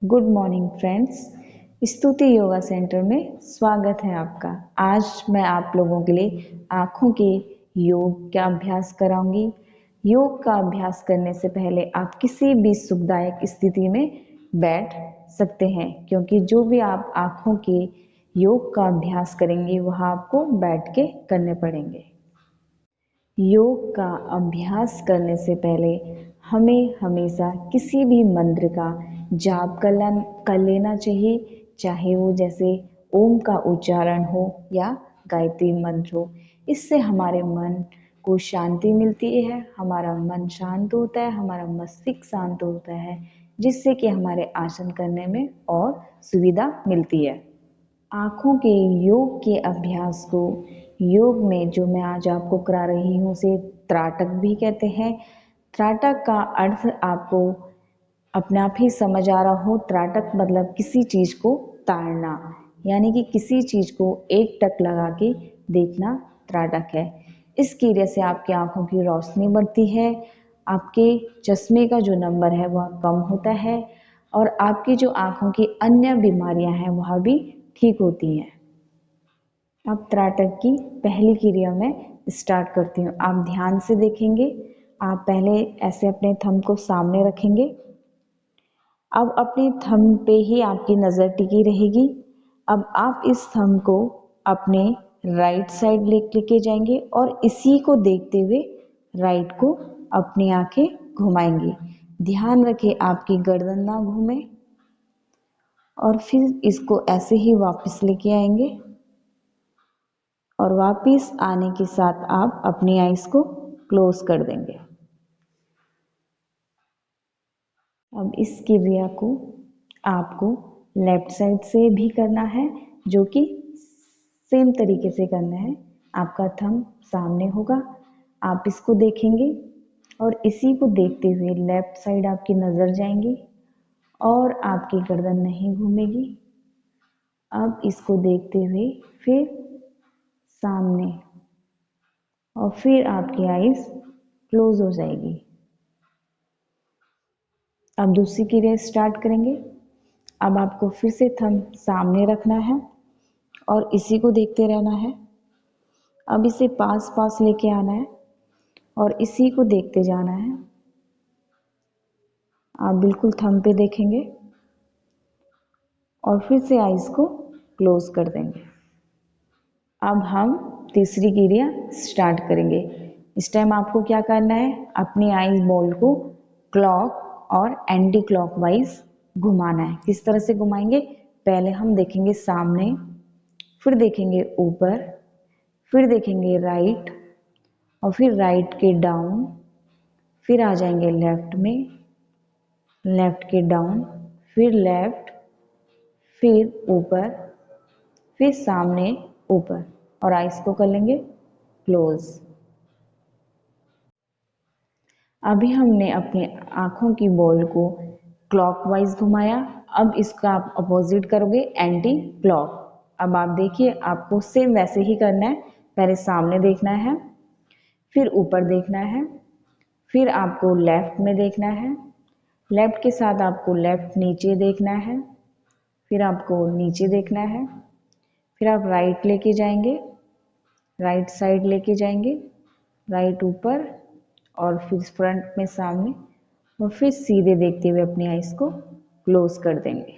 Good morning friends. स्तुति yoga centre में स्वागत है आपका। आज मैं आप लोगों के लिए आँखों के योग का अभ्यास कराऊंगी। योग का अभ्यास करने से पहले आप किसी भी सुखदायक स्थिति में बैठ सकते हैं, क्योंकि जो भी आप आँखों के योग का अभ्यास करेंगे वह आपको बैठ के करने पड़ेंगे। योग का अभ्यास करने से पहले हमें हमेशा किसी भी मंत्र का जाप कर लेना चाहिए, चाहे वो जैसे ओम का उच्चारण हो या गायत्री मंत्र हो। इससे हमारे मन को शांति मिलती है, हमारा मन शांत होता है, हमारा मस्तिष्क शांत होता है, जिससे कि हमारे आसन करने में और सुविधा मिलती है। आँखों के योग के अभ्यास को योग में जो मैं आज आपको करा रही हूँ उसे त्राटक भी कहते हैं। त्राटक का अर्थ आपको अपने आप ही समझ आ रहा हो। त्राटक मतलब किसी चीज को ताड़ना, यानी कि किसी चीज को एक टक लगा के देखना त्राटक है। इस क्रिया से आपकी आंखों की रोशनी बढ़ती है, आपके चश्मे का जो नंबर है वह कम होता है और आपकी जो आंखों की अन्य बीमारियां हैं वह भी ठीक होती हैं। अब त्राटक की पहली क्रिया में स्टार्ट करती हूँ। आप ध्यान से देखेंगे। आप पहले ऐसे अपने थंब को सामने रखेंगे। अब अपने थंब पे ही आपकी नज़र टिकी रहेगी। अब आप इस थंब को अपने राइट साइड लेके जाएंगे और इसी को देखते हुए राइट को अपनी आंखें घुमाएंगे। ध्यान रखें आपकी गर्दन ना घूमे और फिर इसको ऐसे ही वापस लेके आएंगे और वापस आने के साथ आप अपनी आईज को क्लोज कर देंगे। अब इस क्रिया को आपको लेफ्ट साइड से भी करना है, जो कि सेम तरीके से करना है। आपका थंब सामने होगा, आप इसको देखेंगे और इसी को देखते हुए लेफ्ट साइड आपकी नज़र जाएंगी और आपकी गर्दन नहीं घूमेगी। अब इसको देखते हुए फिर सामने और फिर आपकी आईज क्लोज हो जाएगी। अब दूसरी क्रिया स्टार्ट करेंगे। अब आपको फिर से थंब सामने रखना है और इसी को देखते रहना है। अब इसे पास पास लेके आना है और इसी को देखते जाना है। आप बिल्कुल थंब पे देखेंगे और फिर से आईज को क्लोज कर देंगे। अब हम तीसरी क्रिया स्टार्ट करेंगे। इस टाइम आपको क्या करना है, अपनी आईज बॉल को क्लॉक और एंटी क्लॉकवाइज घुमाना है। किस तरह से घुमाएंगे, पहले हम देखेंगे सामने, फिर देखेंगे ऊपर, फिर देखेंगे राइट और फिर राइट के डाउन, फिर आ जाएंगे लेफ्ट में, लेफ्ट के डाउन, फिर लेफ्ट, फिर ऊपर, फिर सामने ऊपर और आईज को कर लेंगे क्लोज। अभी हमने अपनी आंखों की बॉल को क्लॉकवाइज घुमाया। अब इसका आप अपोजिट करोगे एंटी क्लॉक। अब आप देखिए, आपको सेम वैसे ही करना है। पहले सामने देखना है, फिर ऊपर देखना है, फिर आपको लेफ्ट में देखना है, लेफ्ट के साथ आपको लेफ्ट नीचे देखना है, फिर आपको नीचे देखना है, फिर आप राइट लेके जाएंगे, राइट साइड लेके जाएंगे, राइट ऊपर और फिर फ्रंट में सामने और फिर सीधे देखते हुए अपनी आईज को क्लोज कर देंगे।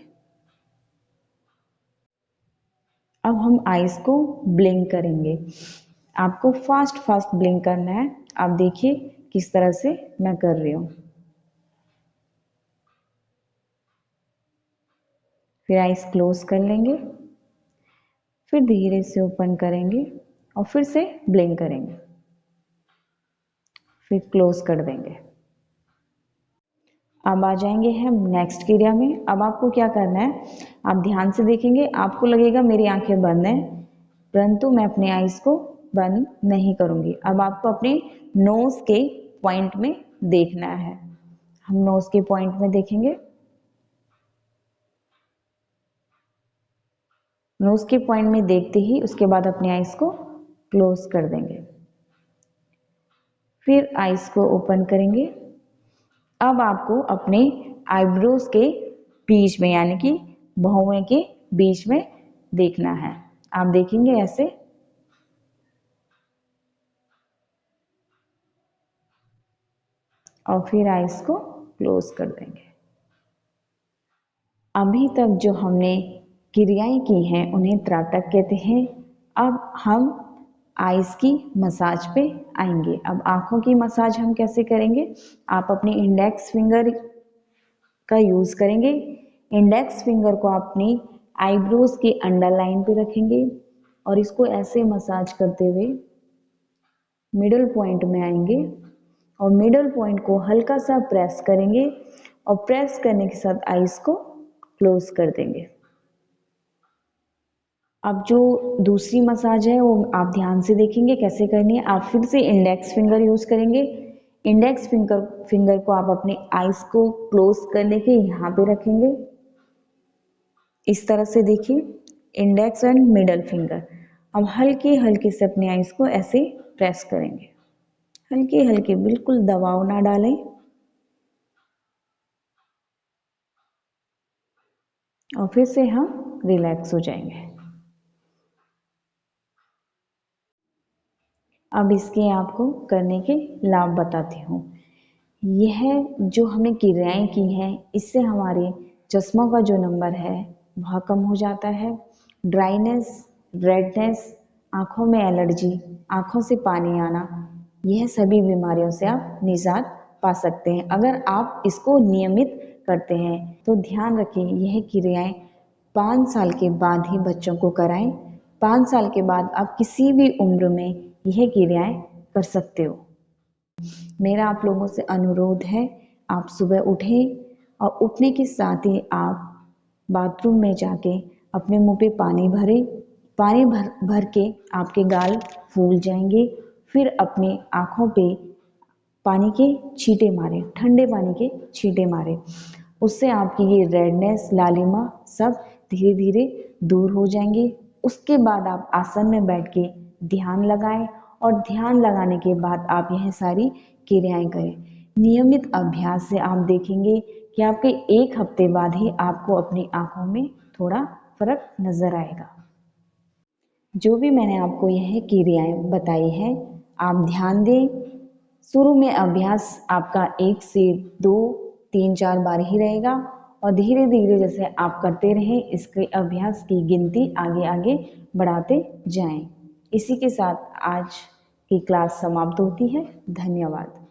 अब हम आईज को ब्लिंक करेंगे। आपको फास्ट फास्ट ब्लिंक करना है। आप देखिए किस तरह से मैं कर रही हूँ। फिर आईज क्लोज कर लेंगे, फिर धीरे से ओपन करेंगे और फिर से ब्लिंक करेंगे, फिर क्लोज कर देंगे। अब आ जाएंगे हम नेक्स्ट क्रिया में। अब आपको क्या करना है, आप ध्यान से देखेंगे। आपको लगेगा मेरी आंखें बंद हैं, परंतु मैं अपने आईज को बंद नहीं करूंगी। अब आपको अपने नोज के पॉइंट में देखना है। हम नोज के पॉइंट में देखेंगे। नोज के पॉइंट में देखते ही उसके बाद अपने आईज को क्लोज कर देंगे, फिर आईज को ओपन करेंगे। अब आपको अपने आईब्रोज के बीच में, यानी कि भौवें के बीच में देखना है। आप देखेंगे ऐसे, और फिर आइज को क्लोज कर देंगे। अभी तक जो हमने क्रियाएं की हैं उन्हें त्राटक कहते हैं। अब हम आइज की मसाज पे आएंगे। अब आंखों की मसाज हम कैसे करेंगे? आप अपनी इंडेक्स फिंगर का यूज करेंगे। इंडेक्स फिंगर को अपनी आईब्रोज के अंडरलाइन पे रखेंगे और इसको ऐसे मसाज करते हुए मिडल पॉइंट में आएंगे और मिडल पॉइंट को हल्का सा प्रेस करेंगे और प्रेस करने के साथ आईज को क्लोज कर देंगे। अब जो दूसरी मसाज है वो आप ध्यान से देखेंगे कैसे करनी है। आप फिर से इंडेक्स फिंगर यूज करेंगे। इंडेक्स फिंगर को आप अपने आईज को क्लोज करने के यहाँ पे रखेंगे। इस तरह से देखिए, इंडेक्स एंड मिडल फिंगर। अब हल्के हल्के से अपने आईज को ऐसे प्रेस करेंगे, हल्के हल्के, बिल्कुल दबाव ना डालें। और फिर से हम रिलैक्स हो जाएंगे। अब इसके आपको करने के लाभ बताती हूँ। यह जो हमने क्रियाएं की हैं इससे हमारे चश्मा का जो नंबर है वह कम हो जाता है। ड्राइनेस, रेडनेस, आँखों में एलर्जी, आँखों से पानी आना, यह सभी बीमारियों से आप निजात पा सकते हैं अगर आप इसको नियमित करते हैं। तो ध्यान रखें, यह क्रियाएं 5 साल के बाद ही बच्चों को कराएं। 5 साल के बाद आप किसी भी उम्र में यह क्रियाएं कर सकते हो। मेरा आप लोगों से अनुरोध है, आप सुबह उठें और उठने के साथ ही आप बाथरूम में जाके अपने मुंह पे पानी भरें। पानी भर भर के आपके गाल फूल जाएंगे। फिर अपने आँखों पे पानी के छींटे मारे, ठंडे पानी के छींटे मारे। उससे आपकी ये रेडनेस, लालिमा सब धीरे धीरे दूर हो जाएंगे। उसके बाद आप आसन में बैठ के ध्यान लगाएं और ध्यान लगाने के बाद आप यह सारी क्रियाएं करें। नियमित अभ्यास से आप देखेंगे कि आपके 1 हफ्ते बाद ही आपको अपनी आंखों में थोड़ा फर्क नजर आएगा। जो भी मैंने आपको यह क्रियाएं बताई हैं, आप ध्यान दें। शुरू में अभ्यास आपका 1 से 2, 3, 4 बार ही रहेगा और धीरे धीरे जैसे आप करते रहें इसके अभ्यास की गिनती आगे आगे बढ़ाते जाएं। इसी के साथ आज की क्लास समाप्त होती है। धन्यवाद।